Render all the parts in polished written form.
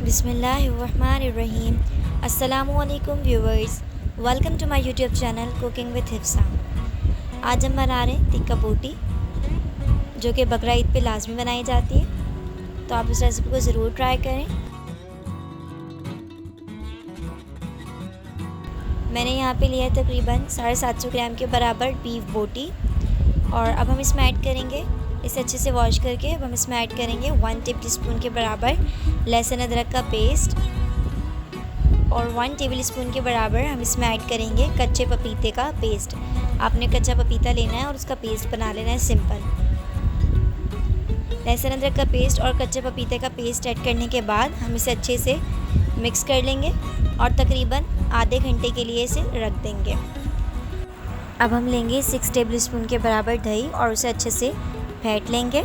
बिस्मिल्लाहिर्रहमानिर्रहीम। अस्सलामुअलैकुम viewers, welcome to my YouTube channel cooking with Hifsa. आज हम बना रहे हैं टिक्का बोटी, जो कि बकरा ईद पे लाजमी बनाई जाती है। तो आप इस रेसिपी को ज़रूर ट्राई करें। मैंने यहाँ पे लिया है तकरीबन 750 ग्राम के बराबर बीफ बोटी, और अब हम इसमें ऐड करेंगे, इसे अच्छे से वॉश करके अब हम इसमें ऐड करेंगे 1 टेबल स्पून के बराबर लहसुन अदरक का पेस्ट, और 1 टेबल स्पून के बराबर हम इसमें ऐड करेंगे कच्चे पपीते का पेस्ट। आपने कच्चा पपीता लेना है और उसका पेस्ट बना लेना है सिंपल। लहसुन अदरक का पेस्ट और कच्चे पपीते का पेस्ट ऐड करने के बाद हम इसे अच्छे से मिक्स कर लेंगे और तकरीबन आधे घंटे के लिए इसे रख देंगे। अब हम लेंगे 6 टेबल स्पून के बराबर दही और उसे अच्छे से फेंट लेंगे।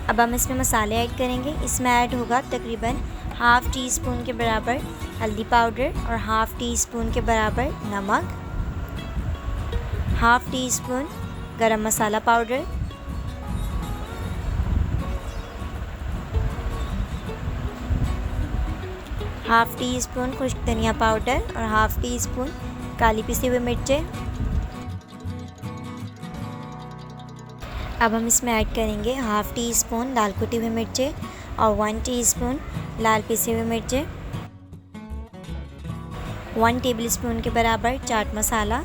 अब हम इसमें मसाले ऐड करेंगे। इसमें ऐड होगा तकरीबन हाफ़ टी स्पून के बराबर हल्दी पाउडर और हाफ़ टी स्पून के बराबर नमक, हाफ़ टी स्पून गरम मसाला पाउडर, हाफ़ टी स्पून खुश्क धनिया पाउडर और हाफ़ टी स्पून काली पिसी हुई मिर्चें। अब हम इसमें ऐड करेंगे हाफ़ टी स्पून लाल कुटी हुई मिर्चें और 1 टीस्पून लाल पिसी हुई मिर्चें, 1 टेबल स्पून के बराबर चाट मसाला।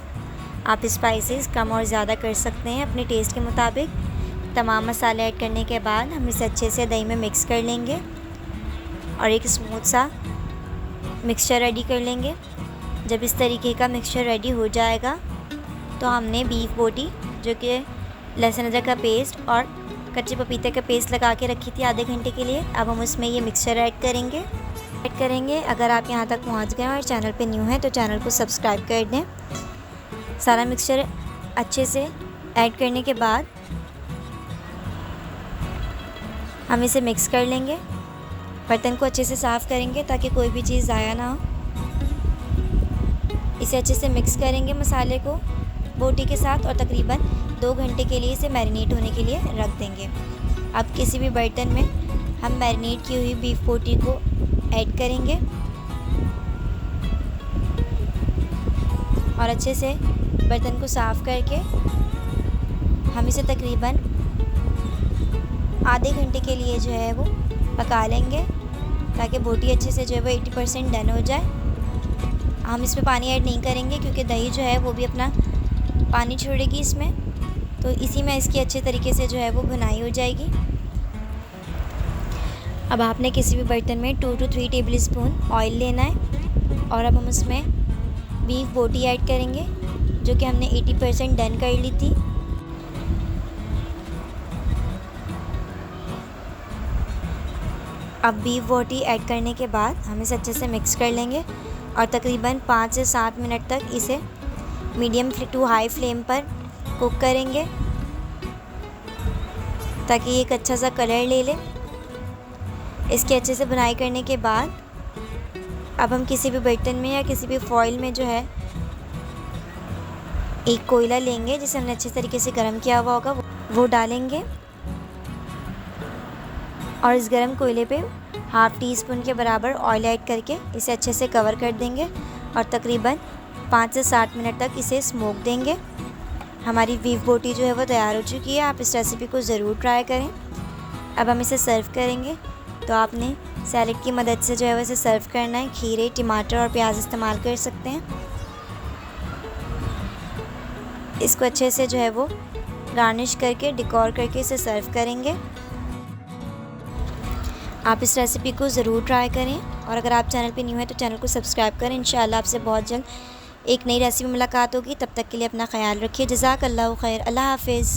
आप स्पाइसेस कम और ज़्यादा कर सकते हैं अपने टेस्ट के मुताबिक। तमाम मसाले ऐड करने के बाद हम इसे अच्छे से दही में मिक्स कर लेंगे और एक स्मूथ सा मिक्सचर रेडी कर लेंगे। जब इस तरीके का मिक्सचर रेडी हो जाएगा तो हमने बीफ बोटी, जो कि लहसुन अदरक का पेस्ट और कच्चे पपीते का पेस्ट लगा के रखी थी आधे घंटे के लिए, अब हम उसमें ये मिक्सचर ऐड करेंगे। अगर आप यहाँ तक पहुँच गए और चैनल पे न्यू हैं तो चैनल को सब्सक्राइब कर दें। सारा मिक्सचर अच्छे से ऐड करने के बाद हम इसे मिक्स कर लेंगे। बर्तन को अच्छे से साफ़ करेंगे ताकि कोई भी चीज़ ज़ाया ना हो। इसे अच्छे से मिक्स करेंगे मसाले को बोटी के साथ और तकरीबन 2 घंटे के लिए इसे मैरिनेट होने के लिए रख देंगे। अब किसी भी बर्तन में हम मैरिनेट की हुई बीफ बोटी को ऐड करेंगे और अच्छे से बर्तन को साफ़ करके हम इसे तकरीबन आधे घंटे के लिए जो है वो पका लेंगे ताकि बोटी अच्छे से जो है वो 80% डन हो जाए। हम इसमें पानी ऐड नहीं करेंगे क्योंकि दही जो है वो भी अपना पानी छोड़ेगी इसमें, तो इसी में इसकी अच्छे तरीके से जो है वो भुनाई हो जाएगी। अब आपने किसी भी बर्तन में 2 to 3 टेबल स्पून ऑयल लेना है और अब हम उसमें बीफ बोटी ऐड करेंगे, जो कि हमने 80% डन कर ली थी। अब बीफ बोटी ऐड करने के बाद हम इसे अच्छे से मिक्स कर लेंगे और तकरीबन 5 से 7 मिनट तक इसे मीडियम टू हाई फ्लेम पर कुक करेंगे ताकि एक अच्छा सा कलर ले ले। इसके अच्छे से भुनाई करने के बाद अब हम किसी भी बर्तन में या किसी भी फॉइल में जो है एक कोयला लेंगे जिसे हमने अच्छे तरीके से गर्म किया हुआ होगा, वो डालेंगे और इस गर्म कोयले पे हाफ़ टी स्पून के बराबर ऑयल ऐड करके इसे अच्छे से कवर कर देंगे और तकरीबन 5 से 7 मिनट तक इसे स्मोक देंगे। हमारी बीफ बोटी जो है वो तैयार हो चुकी है। आप इस रेसिपी को ज़रूर ट्राई करें। अब हम इसे सर्व करेंगे, तो आपने सैलेड की मदद से जो है वो इसे सर्व करना है। खीरे, टमाटर और प्याज इस्तेमाल कर सकते हैं। इसको अच्छे से जो है वो गार्निश करके डेकोर करके इसे सर्व करेंगे। आप इस रेसिपी को ज़रूर ट्राई करें और अगर आप चैनल पे न्यू हैं तो चैनल को सब्सक्राइब करें। इंशाअल्लाह आपसे बहुत जल्द एक नई रेसिपी में मुलाकात होगी। तब तक के लिए अपना ख्याल रखिए। जज़ाकल्लाहु खैर। अल्लाह हाफ़िज़।